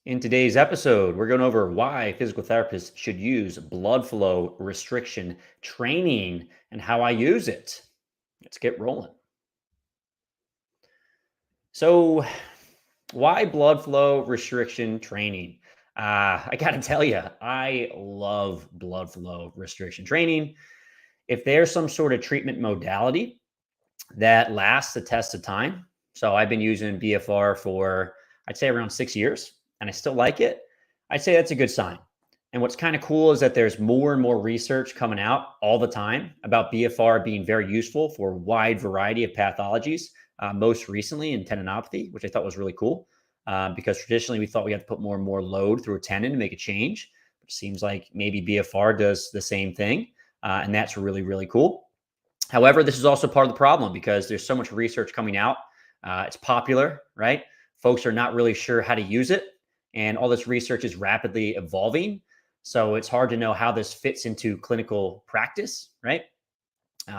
In today's episode, we're going over why physical therapists should use blood flow restriction training and how I use it. Let's get rolling. So, why blood flow restriction training? I got to tell you, I love blood flow restriction training. If there's some sort of treatment modality that lasts the test of time, so I've been using BFR for, I'd say, around 6 years, and I still like it. I'd say that's a good sign. And what's kind of cool is that there's more and more research coming out all the time about BFR being very useful for a wide variety of pathologies, most recently in tendinopathy, which I thought was really cool because traditionally we thought we had to put more and more load through a tendon to make a change. It seems like maybe BFR does the same thing, and that's really, really cool. However, this is also part of the problem because there's so much research coming out. It's popular, right? Folks are not really sure how to use it, and all this research is rapidly evolving. So it's hard to know how this fits into clinical practice, right?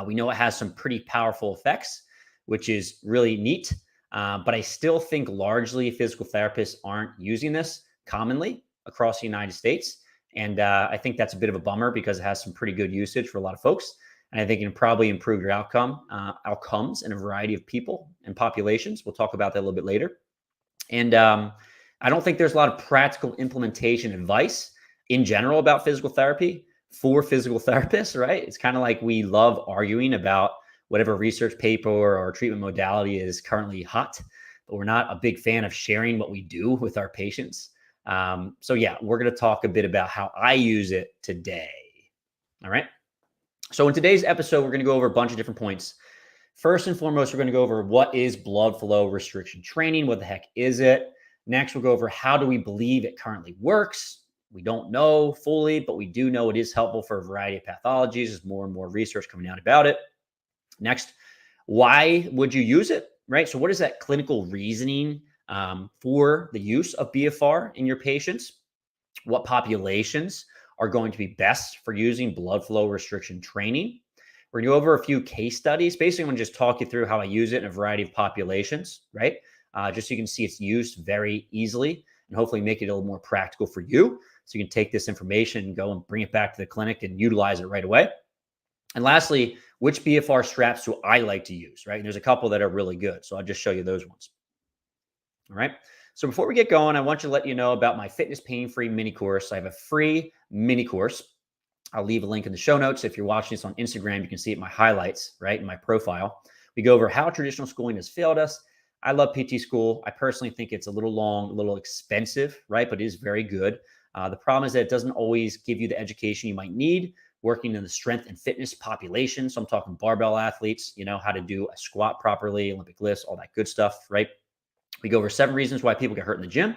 We know it has some pretty powerful effects, which is really neat. But I still think largely physical therapists aren't using this commonly across the United States. And I think that's a bit of a bummer because it has some pretty good usage for a lot of folks. And I think it can probably improve your outcomes in a variety of people and populations. We'll talk about that a little bit later. And I don't think there's a lot of practical implementation advice in general about physical therapy for physical therapists, right? It's kind of like we love arguing about whatever research paper or treatment modality is currently hot, but we're not a big fan of sharing what we do with our patients. So yeah, we're going to talk a bit about how I use it today. All right. So in today's episode, we're going to go over a bunch of different points. First and foremost, we're going to go over what is blood flow restriction training? What the heck is it? Next, we'll go over how do we believe it currently works? We don't know fully, but we do know it is helpful for a variety of pathologies. There's more and more research coming out about it. Next, why would you use it, right? So what is that clinical reasoning for the use of BFR in your patients? What populations are going to be best for using blood flow restriction training? We're going to go over a few case studies. Basically, I'm going to just talk you through how I use it in a variety of populations, right? Just so you can see its use very easily and hopefully make it a little more practical for you. So you can take this information and go and bring it back to the clinic and utilize it right away. And lastly, which BFR straps do I like to use, right? And there's a couple that are really good. So I'll just show you those ones. All right. So before we get going, I want to let you know about my fitness pain-free mini course. I have a free mini course. I'll leave a link in the show notes. If you're watching this on Instagram, you can see it in my highlights, right, in my profile. We go over how traditional schooling has failed us. I love PT school. I personally think it's a little long, a little expensive, right, but it is very good. The problem is that it doesn't always give you the education you might need working in the strength and fitness population. So I'm talking barbell athletes, how to do a squat properly, Olympic lifts, all that good stuff, right? We go over 7 reasons why people get hurt in the gym.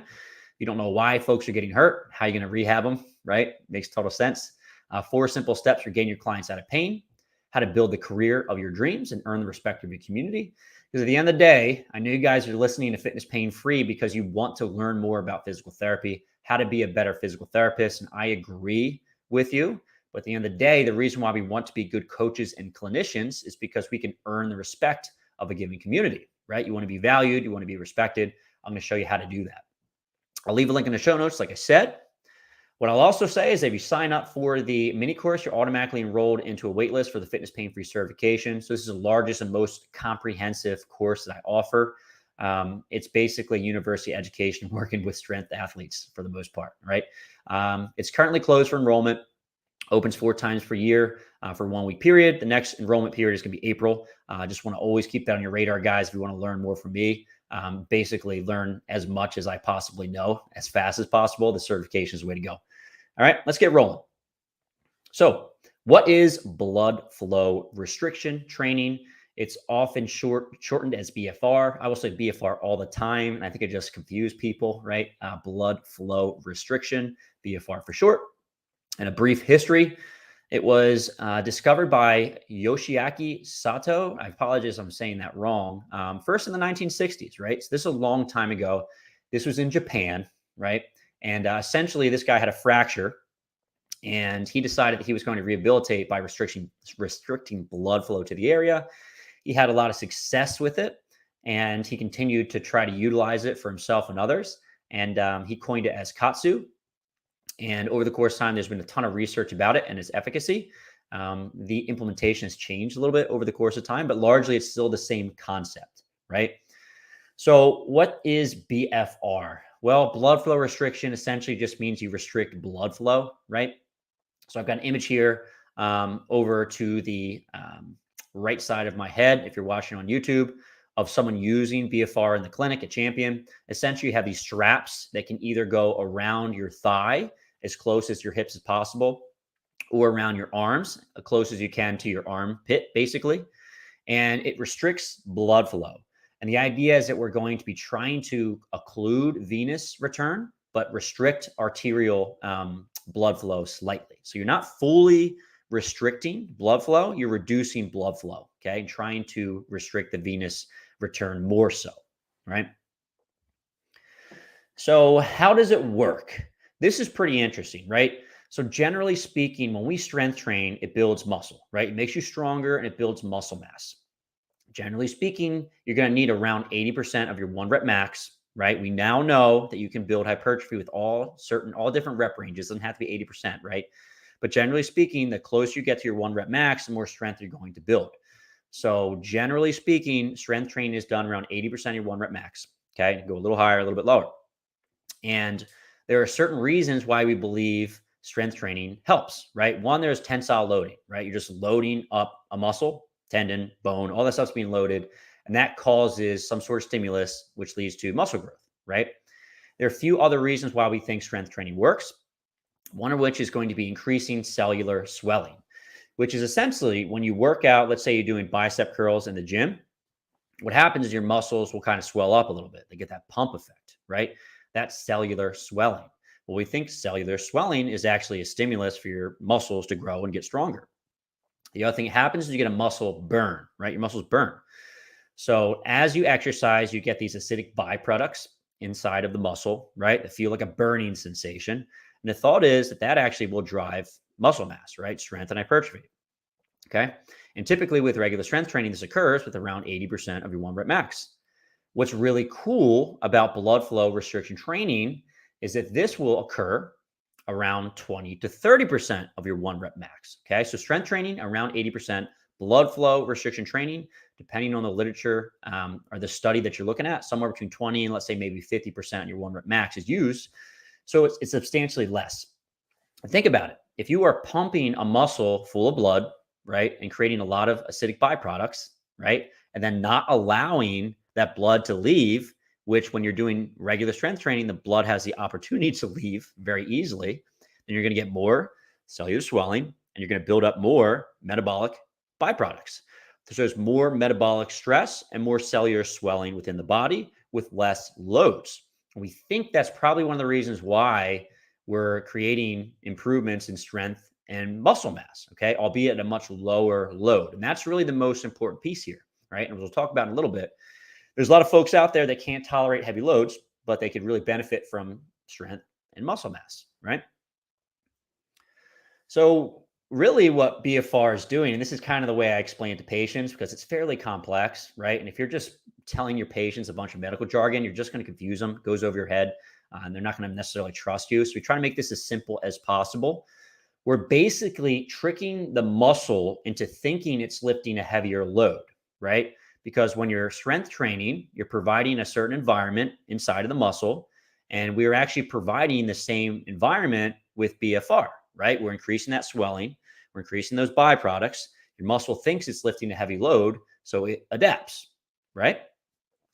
You don't know why folks are getting hurt. How are you going to rehab them, right? Makes total sense. 4 simple steps for getting your clients out of pain. How to build the career of your dreams and earn the respect of your community. Because at the end of the day, I know you guys are listening to Fitness Pain Free because you want to learn more about physical therapy, how to be a better physical therapist. And I agree with you. But at the end of the day, the reason why we want to be good coaches and clinicians is because we can earn the respect of a given community, right? You want to be valued. You want to be respected. I'm going to show you how to do that. I'll leave a link in the show notes, like I said. What I'll also say is if you sign up for the mini course, you're automatically enrolled into a waitlist for the Fitness Pain-Free certification. So this is the largest and most comprehensive course that I offer. It's basically university education working with strength athletes for the most part, right? It's currently closed for enrollment, opens 4 times per year for a 1-week period. The next enrollment period is going to be April. I just want to always keep that on your radar, guys, if you want to learn more from me. Basically learn as much as I possibly know as fast as possible. The certification is the way to go. All right, let's get rolling. So what is blood flow restriction training? It's often shortened as BFR. I will say BFR all the time. And I think it just confused people, right? Blood flow restriction, BFR for short. And a brief history. It was discovered by Yoshiaki Sato. I apologize, I'm saying that wrong. First in the 1960s, right? So this is a long time ago. This was in Japan, right? And essentially, this guy had a fracture, and he decided that he was going to rehabilitate by restricting blood flow to the area. He had a lot of success with it, and he continued to try to utilize it for himself and others. and he coined it as Katsu. And over the course of time, there's been a ton of research about it and its efficacy. The implementation has changed a little bit over the course of time, but largely it's still the same concept, right? So what is BFR? Well, blood flow restriction essentially just means you restrict blood flow, right? So I've got an image here over to the right side of my head, if you're watching on YouTube, of someone using BFR in the clinic at Champion. Essentially, you have these straps that can either go around your thigh as close as your hips as possible, or around your arms, as close as you can to your armpit, basically. And it restricts blood flow. And the idea is that we're going to be trying to occlude venous return, but restrict arterial blood flow slightly. So you're not fully restricting blood flow, you're reducing blood flow, okay? And trying to restrict the venous return more so, right? So how does it work? This is pretty interesting, right? So generally speaking, when we strength train, it builds muscle, right? It makes you stronger and it builds muscle mass. Generally speaking, you're going to need around 80% of your 1 rep max, right? We now know that you can build hypertrophy with all different rep ranges. It doesn't have to be 80%, right? But generally speaking, the closer you get to your 1 rep max, the more strength you're going to build. So generally speaking, strength training is done around 80% of your 1 rep max. Okay, go a little higher, a little bit lower. And there are certain reasons why we believe strength training helps, right? One, there's tensile loading, right? You're just loading up a muscle, tendon, bone, all that stuff's being loaded. And that causes some sort of stimulus, which leads to muscle growth, right? There are a few other reasons why we think strength training works. One of which is going to be increasing cellular swelling, which is essentially when you work out, let's say you're doing bicep curls in the gym, what happens is your muscles will kind of swell up a little bit. They get that pump effect, right? That's cellular swelling. Well, we think cellular swelling is actually a stimulus for your muscles to grow and get stronger. The other thing that happens is you get a muscle burn, right? Your muscles burn. So as you exercise, you get these acidic byproducts inside of the muscle, right? That feel like a burning sensation. And the thought is that that actually will drive muscle mass, right? Strength and hypertrophy. Okay. And typically with regular strength training, this occurs with around 80% of your 1 rep max. What's really cool about blood flow restriction training is that this will occur around 20 to 30% of your 1 rep max. Okay. So strength training around 80%, blood flow restriction training, depending on the literature or the study that you're looking at, somewhere between 20 and let's say maybe 50% of your 1 rep max is used. So it's substantially less. Think about it. If you are pumping a muscle full of blood, right, and creating a lot of acidic byproducts, right, and then not allowing that blood to leave, which when you're doing regular strength training, the blood has the opportunity to leave very easily, then you're going to get more cellular swelling and you're going to build up more metabolic byproducts. So there's more metabolic stress and more cellular swelling within the body with less loads. And we think that's probably one of the reasons why we're creating improvements in strength and muscle mass, okay, albeit at a much lower load. And that's really the most important piece here, right? And we'll talk about in a little bit. There's a lot of folks out there that can't tolerate heavy loads, but they could really benefit from strength and muscle mass, right? So really what BFR is doing, and this is kind of the way I explain it to patients because it's fairly complex, right? And if you're just telling your patients a bunch of medical jargon, you're just going to confuse them, goes over your head, and they're not going to necessarily trust you. So we try to make this as simple as possible. We're basically tricking the muscle into thinking it's lifting a heavier load, right? Because when you're strength training, you're providing a certain environment inside of the muscle, and we're actually providing the same environment with BFR, right? We're increasing that swelling, we're increasing those byproducts. Your muscle thinks it's lifting a heavy load, so it adapts, right?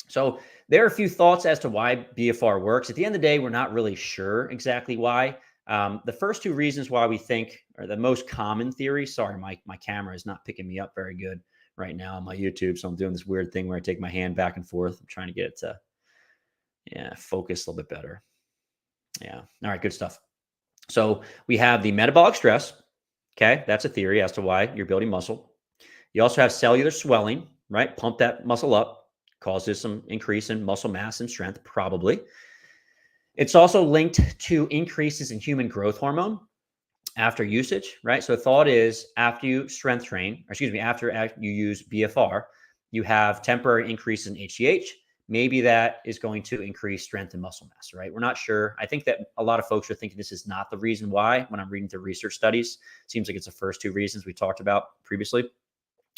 So there are a few thoughts as to why BFR works. At the end of the day, we're not really sure exactly why. The first 2 reasons why we think are the most common theory. Sorry, my camera is not picking me up very good right now on my YouTube. So I'm doing this weird thing where I take my hand back and forth. I'm trying to get it to, focus a little bit better. Yeah. All right. Good stuff. So we have the metabolic stress. Okay. That's a theory as to why you're building muscle. You also have cellular swelling, right? Pump that muscle up, causes some increase in muscle mass and strength, probably. It's also linked to increases in human growth hormone after usage, right? So the thought is after you strength train, after you use BFR, you have temporary increases in HGH, maybe that is going to increase strength and muscle mass, right? We're not sure. I think that a lot of folks are thinking this is not the reason why when I'm reading through research studies. Seems like it's the first two reasons we talked about previously,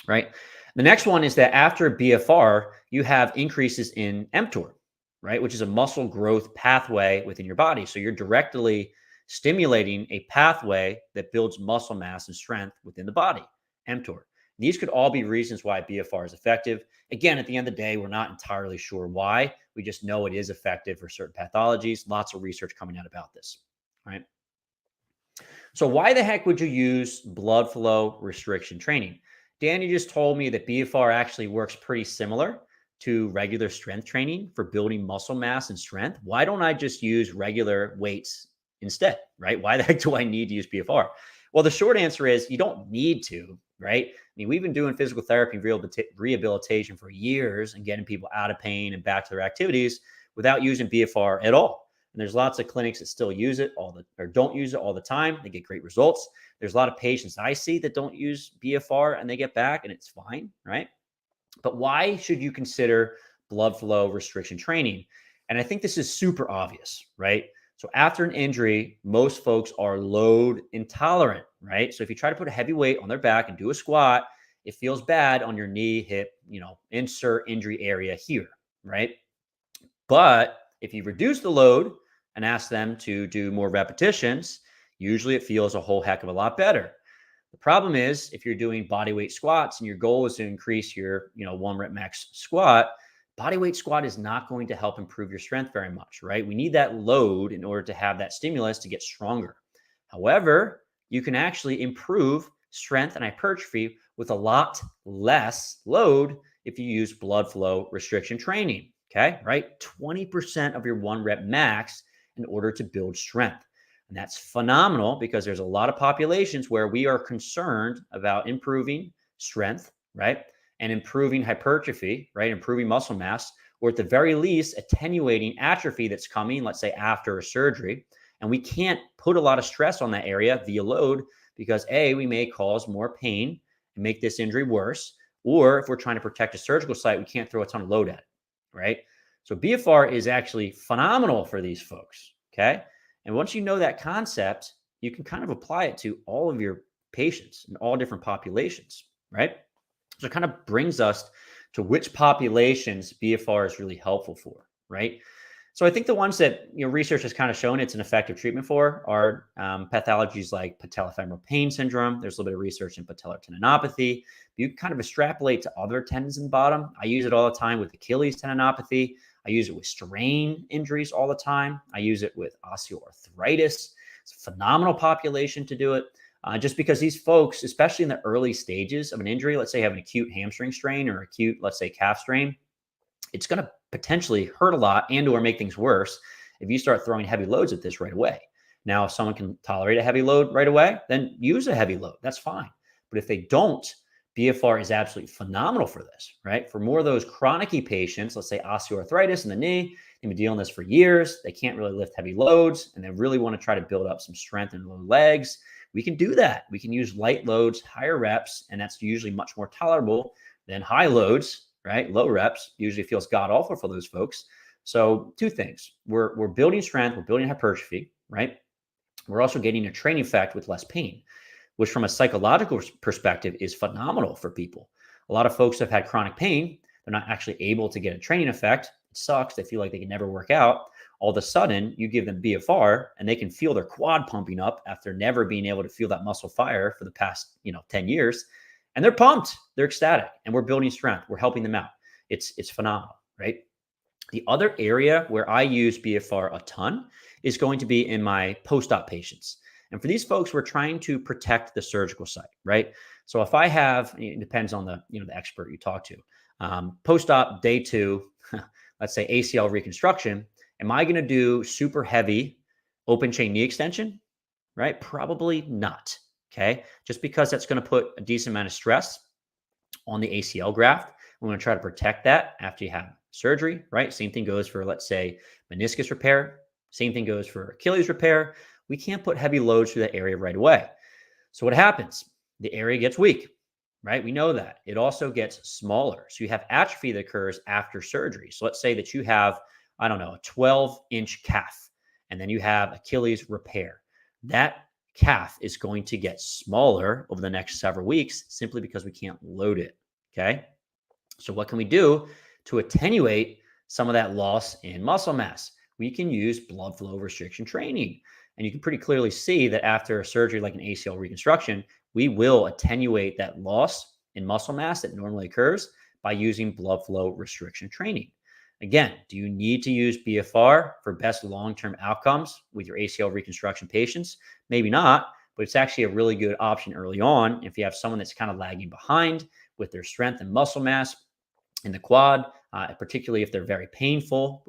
right? The next one is that after BFR, you have increases in mTOR, right? Which is a muscle growth pathway within your body. So you're directly stimulating a pathway that builds muscle mass and strength within the body, mTOR. These could all be reasons why BFR is effective. Again, at the end of the day, we're not entirely sure why. We just know it is effective for certain pathologies. Lots of research coming out about this, right? So why the heck would you use blood flow restriction training? Dan, you just told me that BFR actually works pretty similar to regular strength training for building muscle mass and strength. Why don't I just use regular weights instead, right? Why the heck do I need to use BFR? Well, the short answer is you don't need to, right? I mean, we've been doing physical therapy and rehabilitation for years and getting people out of pain and back to their activities without using BFR at all. And there's lots of clinics that still use it or don't use it all the time. They get great results. There's a lot of patients I see that don't use BFR and they get back and it's fine, right? But why should you consider blood flow restriction training? And I think this is super obvious, right? So after an injury, most folks are load intolerant, right? So if you try to put a heavy weight on their back and do a squat, it feels bad on your knee, hip, insert injury area here, right? But if you reduce the load and ask them to do more repetitions, usually it feels a whole heck of a lot better. The problem is if you're doing body weight squats and your goal is to increase your, 1 rep max squat, body weight squat is not going to help improve your strength very much, right? We need that load in order to have that stimulus to get stronger. However, you can actually improve strength and hypertrophy with a lot less load if you use blood flow restriction training, okay? Right? 20% of your 1 rep max in order to build strength. And that's phenomenal because there's a lot of populations where we are concerned about improving strength, right? And improving hypertrophy, right? Improving muscle mass, or at the very least, attenuating atrophy that's coming, let's say after a surgery. And we can't put a lot of stress on that area via load because we may cause more pain and make this injury worse. Or if we're trying to protect a surgical site, we can't throw a ton of load at it, right? So BFR is actually phenomenal for these folks, okay? And once you know that concept, you can kind of apply it to all of your patients in all different populations, right? So it kind of brings us to which populations BFR is really helpful for, right? So I think the ones that research has kind of shown it's an effective treatment for are pathologies like patellofemoral pain syndrome. There's a little bit of research in patellar tendinopathy. You can kind of extrapolate to other tendons in the bottom. I use it all the time with Achilles tendinopathy. I use it with strain injuries all the time. I use it with osteoarthritis. It's a phenomenal population to do it. Just because these folks, especially in the early stages of an injury, let's say have an acute hamstring strain or acute, let's say calf strain, it's going to potentially hurt a lot and or make things worse if you start throwing heavy loads at this right away. Now, if someone can tolerate a heavy load right away, then use a heavy load. That's fine. But if they don't, BFR is absolutely phenomenal for this, right? For more of those chronic patients, let's say osteoarthritis in the knee, they've been dealing with this for years. They can't really lift heavy loads and they really want to try to build up some strength in their legs. We can do that. We can use light loads, higher reps, and that's usually much more tolerable than high loads, right? Low reps usually feels god awful for those folks. So two things, we're building strength, we're building hypertrophy, right? We're also getting a training effect with less pain, which from a psychological perspective is phenomenal for people. A lot of folks have had chronic pain. They're not actually able to get a training effect. It sucks. They feel like they can never work out. All of a sudden, you give them BFR and they can feel their quad pumping up after never being able to feel that muscle fire for the past 10 years. And they're pumped. They're ecstatic. And we're building strength. We're helping them out. It's phenomenal, right? The other area where I use BFR a ton is going to be in my post-op patients. And for these folks, we're trying to protect the surgical site, right? So if I have, it depends on the expert you talk to, post-op day 2, let's say ACL reconstruction, am I going to do super heavy open chain knee extension, right? Probably not, okay? Just because that's going to put a decent amount of stress on the ACL graft. We're going to try to protect that after you have surgery, right? Same thing goes for, let's say, meniscus repair. Same thing goes for Achilles repair. We can't put heavy loads through that area right away. So what happens? The area gets weak, right? We know that. It also gets smaller. So you have atrophy that occurs after surgery. So let's say that you have, I don't know, a 12-inch calf, and then you have Achilles repair. That calf is going to get smaller over the next several weeks simply because we can't load it. Okay. So what can we do to attenuate some of that loss in muscle mass? We can use blood flow restriction training. And you can pretty clearly see that after a surgery like an ACL reconstruction, we will attenuate that loss in muscle mass that normally occurs by using blood flow restriction training. Again, do you need to use BFR for best long-term outcomes with your ACL reconstruction patients? Maybe not, but it's actually a really good option early on if you have someone that's kind of lagging behind with their strength and muscle mass in the quad, particularly if they're very painful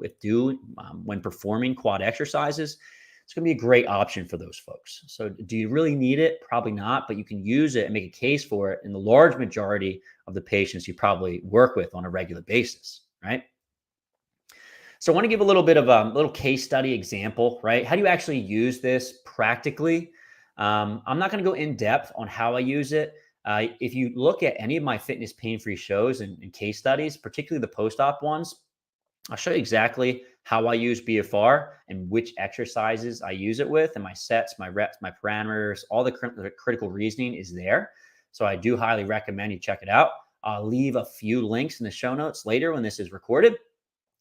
when performing quad exercises. It's going to be a great option for those folks. So do you really need it? Probably not, but you can use it and make a case for it in the large majority of the patients you probably work with on a regular basis, right? So I want to give a little bit of a little case study example, right? How do you actually use this practically? I'm not going to go in depth on how I use it. If you look at any of my fitness pain-free shows and case studies, particularly the post-op ones, I'll show you exactly how I use BFR and which exercises I use it with, and my sets, my reps, my parameters, all the critical reasoning is there. So I do highly recommend you check it out. I'll leave a few links in the show notes later when this is recorded,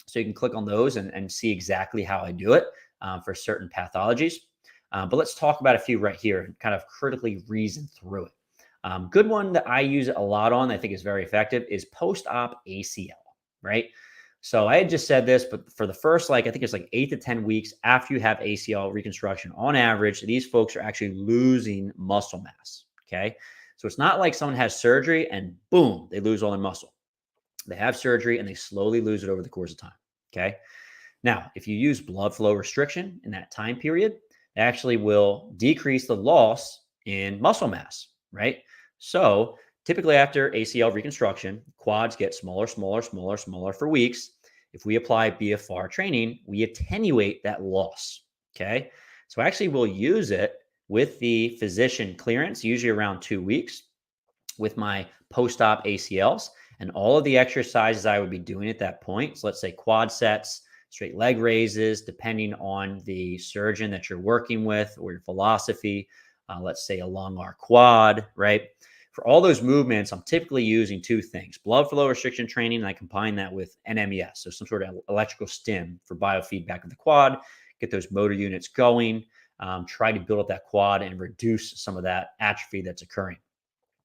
so you can click on those and see exactly how I do it for certain pathologies. But let's talk about a few right here and kind of critically reason through it. Good one that I use a lot on, I think is very effective, is post-op ACL, right? So I had just said this, but for the first, I think it's 8 to 10 weeks after you have ACL reconstruction, on average, these folks are actually losing muscle mass, okay? So it's not like someone has surgery and boom, they lose all their muscle. They have surgery and they slowly lose it over the course of time, okay? Now, if you use blood flow restriction in that time period, it actually will decrease the loss in muscle mass, right? So typically after ACL reconstruction, quads get smaller, smaller, smaller, smaller for weeks. If we apply BFR training, we attenuate that loss, okay? So actually we'll use it with the physician clearance, usually around 2 weeks, with my post-op ACLs and all of the exercises I would be doing at that point. So let's say quad sets, straight leg raises, depending on the surgeon that you're working with or your philosophy. Let's say a long arc quad, right? For all those movements, I'm typically using two things: blood flow restriction training, and I combine that with NMES, so some sort of electrical stim for biofeedback of the quad, get those motor units going, try to build up that quad and reduce some of that atrophy that's occurring.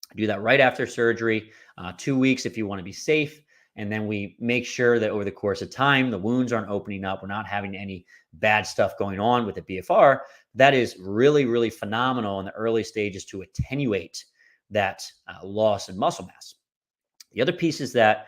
I do that right after surgery, 2 weeks if you want to be safe. And then we make sure that over the course of time, the wounds aren't opening up. We're not having any bad stuff going on with the BFR. That is really, really phenomenal in the early stages to attenuate that loss in muscle mass. The other piece is that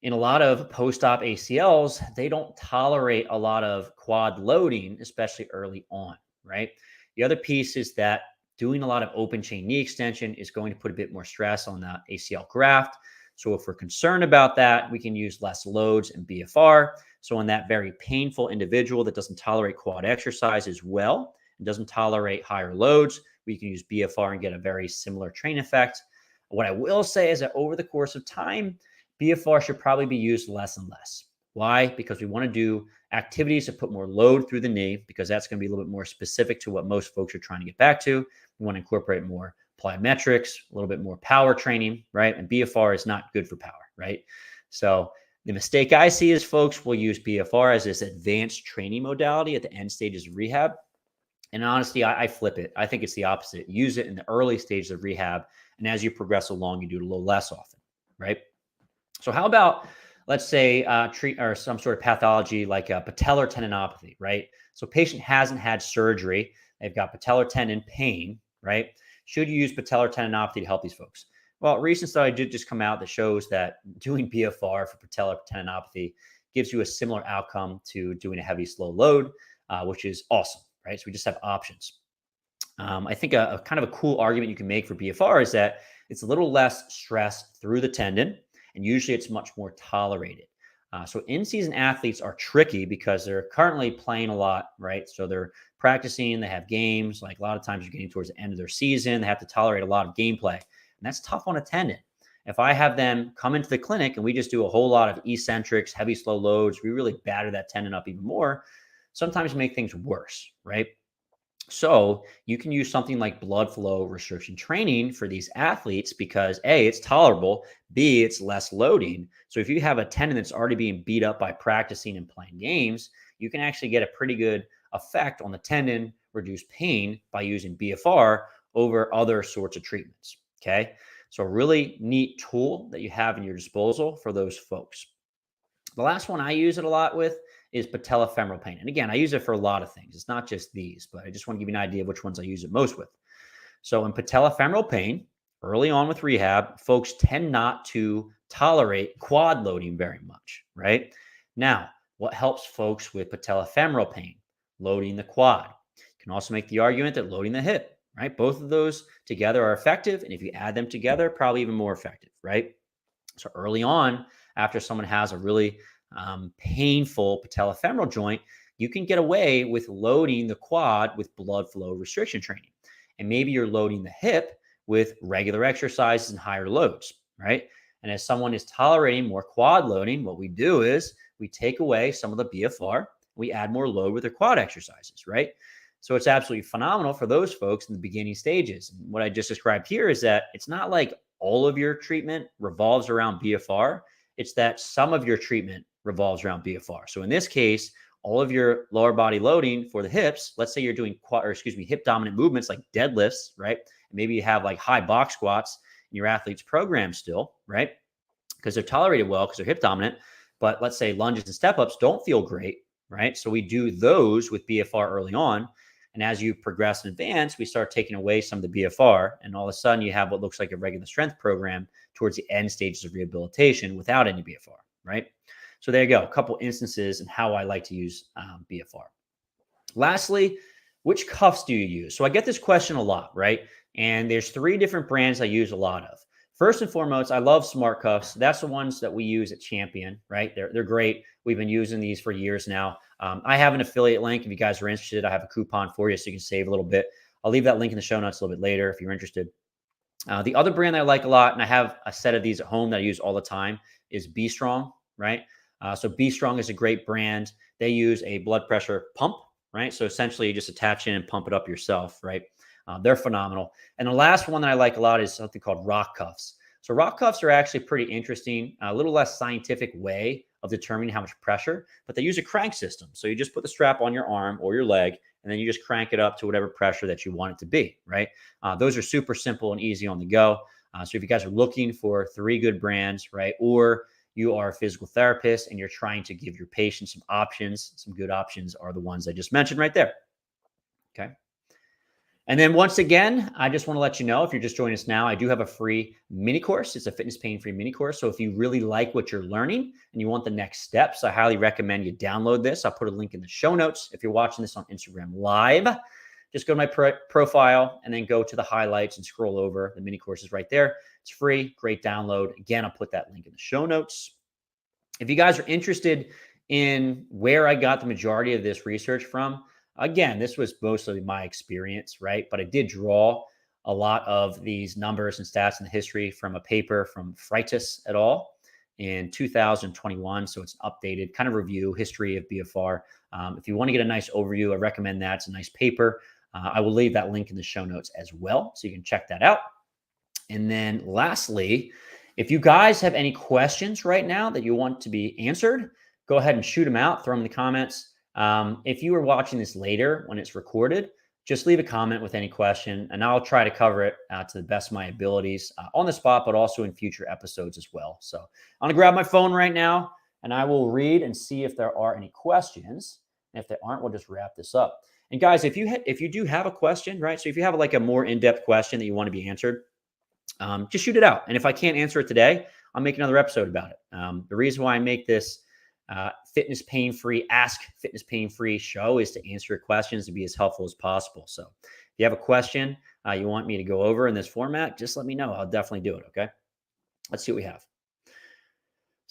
in a lot of post-op ACLs, they don't tolerate a lot of quad loading, especially early on, right? The other piece is that doing a lot of open chain knee extension is going to put a bit more stress on the ACL graft. So if we're concerned about that, we can use less loads in BFR. So in that very painful individual that doesn't tolerate quad exercise as well, and doesn't tolerate higher loads, we can use BFR and get a very similar train effect. What I will say is that over the course of time, BFR should probably be used less and less. Why? Because we want to do activities to put more load through the knee, because that's going to be a little bit more specific to what most folks are trying to get back to. We want to incorporate more plyometrics, a little bit more power training, right? And BFR is not good for power, right? So the mistake I see is folks will use BFR as this advanced training modality at the end stages of rehab. And honestly, I flip it. I think it's the opposite. Use it in the early stages of rehab. And as you progress along, you do it a little less often, right? So how about, let's say, treat or some sort of pathology like a patellar tendinopathy, right? So patient hasn't had surgery. They've got patellar tendon pain, right? Should you use patellar tendinopathy to help these folks? Well, recent study did just come out that shows that doing BFR for patellar tendinopathy gives you a similar outcome to doing a heavy, slow load, which is awesome, right? So we just have options. I think a kind of a cool argument you can make for BFR is that it's a little less stress through the tendon, and usually it's much more tolerated. So in-season athletes are tricky because they're currently playing a lot, right? So they're practicing, they have games. Like a lot of times you're getting towards the end of their season, they have to tolerate a lot of gameplay. And that's tough on a tendon. If I have them come into the clinic and we just do a whole lot of eccentrics, heavy, slow loads, we really batter that tendon up even more, sometimes make things worse, right? So you can use something like blood flow restriction training for these athletes because A, it's tolerable, B, it's less loading. So if you have a tendon that's already being beat up by practicing and playing games, you can actually get a pretty good effect on the tendon, reduce pain by using BFR over other sorts of treatments. Okay. So a really neat tool that you have in your disposal for those folks. The last one I use it a lot with is patellofemoral pain. And again, I use it for a lot of things. It's not just these, but I just want to give you an idea of which ones I use it most with. So in patellofemoral pain, early on with rehab, folks tend not to tolerate quad loading very much, right? Now, what helps folks with patellofemoral pain? Loading the quad. You can also make the argument that loading the hip, right? Both of those together are effective. And if you add them together, probably even more effective, right? So early on, after someone has a really painful patellofemoral joint, you can get away with loading the quad with blood flow restriction training. And maybe you're loading the hip with regular exercises and higher loads, right? And as someone is tolerating more quad loading, what we do is we take away some of the BFR, we add more load with their quad exercises, right? So it's absolutely phenomenal for those folks in the beginning stages. And what I just described here is that it's not like all of your treatment revolves around BFR. It's that some of your treatment revolves around BFR. So in this case, all of your lower body loading for the hips, let's say you're doing hip dominant movements like deadlifts, right? And maybe you have like high box squats in your athlete's program still, right? Because they're tolerated well because they're hip dominant. But let's say lunges and step ups don't feel great, right? So we do those with BFR early on. And as you progress and advance, we start taking away some of the BFR. And all of a sudden, you have what looks like a regular strength program towards the end stages of rehabilitation without any BFR, right? So there you go. A couple instances and how I like to use BFR. Lastly, which cuffs do you use? So I get this question a lot, right? And there's 3 different brands I use a lot of. First and foremost, I love smart cuffs. That's the ones that we use at Champion, right? They're great. We've been using these for years now. I have an affiliate link. If you guys are interested, I have a coupon for you so you can save a little bit. I'll leave that link in the show notes a little bit later if you're interested. The other brand I like a lot, and I have a set of these at home that I use all the time, is Be Strong, right? So Be Strong is a great brand. They use a blood pressure pump, right? So essentially, you just attach in and pump it up yourself, right? They're phenomenal. And the last one that I like a lot is something called rock cuffs. So rock cuffs are actually pretty interesting, a little less scientific way of determining how much pressure, but they use a crank system. So you just put the strap on your arm or your leg, and then you just crank it up to whatever pressure that you want it to be, right? Those are super simple and easy on the go. So if you guys are looking for 3 good brands, right, or you are a physical therapist and you're trying to give your patients some options, some good options are the ones I just mentioned right there. Okay. And then once again, I just want to let you know, if you're just joining us now, I do have a free mini course. It's a fitness pain-free mini course. So if you really like what you're learning and you want the next steps, I highly recommend you download this. I'll put a link in the show notes. If you're watching this on Instagram Live, just go to my profile and then go to the highlights and scroll over. The mini course is right there. It's free, great download. Again, I'll put that link in the show notes. If you guys are interested in where I got the majority of this research from, again, this was mostly my experience, right? But I did draw a lot of these numbers and stats in the history from a paper from Freitas et al. In 2021. So it's an updated kind of review history of BFR. If you want to get a nice overview, I recommend that. It's a nice paper. I will leave that link in the show notes as well, so you can check that out. And then lastly, if you guys have any questions right now that you want to be answered, go ahead and shoot them out, throw them in the comments. If you are watching this later when it's recorded, just leave a comment with any question, and I'll try to cover it to the best of my abilities on the spot, but also in future episodes as well. So I'm going to grab my phone right now, and I will read and see if there are any questions. And if there aren't, we'll just wrap this up. And guys, if you do have a question, right? So if you have like a more in-depth question that you want to be answered, just shoot it out. And if I can't answer it today, I'll make another episode about it. The reason why I make this fitness pain-free, ask fitness pain-free show is to answer your questions, to be as helpful as possible. So if you have a question you want me to go over in this format, just let me know. I'll definitely do it. Okay. Let's see what we have.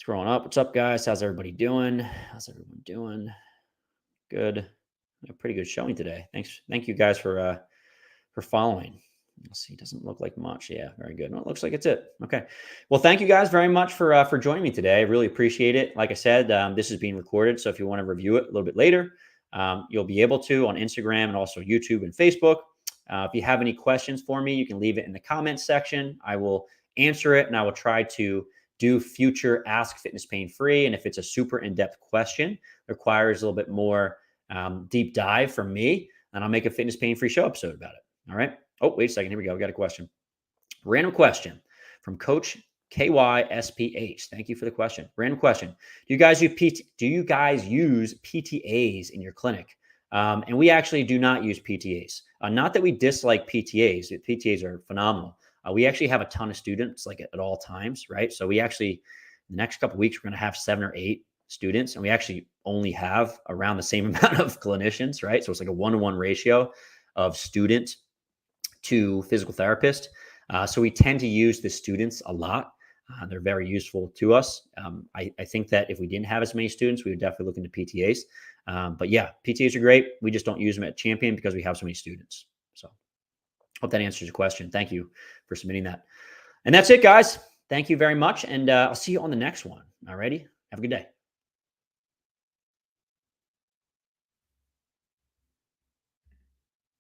Scrolling up. What's up, guys? How's everybody doing? How's everyone doing? Good. A pretty good showing today. Thanks. Thank you guys for following. Let's see. Doesn't look like much. Yeah, very good. No, it looks like it's it. Okay. Well, thank you guys very much for joining me today. I really appreciate it. Like I said, this is being recorded, so if you want to review it a little bit later, you'll be able to on Instagram and also YouTube and Facebook. If you have any questions for me, you can leave it in the comments section. I will answer it, and I will try to do future Ask Fitness Pain Free. And if it's a super in-depth question, requires a little bit more deep dive from me, and I'll make a Fitness Pain Free show episode about it. All right. Oh, wait a second. Here we go. We got a question. Random question from Coach KYSPH. Thank you for the question. Random question. Do you guys use PTAs in your clinic? And we actually do not use PTAs. Not that we dislike PTAs. PTAs are phenomenal. We actually have a ton of students like at all times, right? So we actually, the next couple of weeks, we're going to have 7 or 8 students, and we actually only have around the same amount of clinicians, right? So it's like a 1-to-1 ratio of student to physical therapist. So we tend to use the students a lot. They're very useful to us. I think that if we didn't have as many students, we would definitely look into PTAs. But yeah, PTAs are great. We just don't use them at Champion because we have so many students. So hope that answers your question. Thank you for submitting that. And that's it, guys. Thank you very much. And I'll see you on the next one. All righty. Have a good day.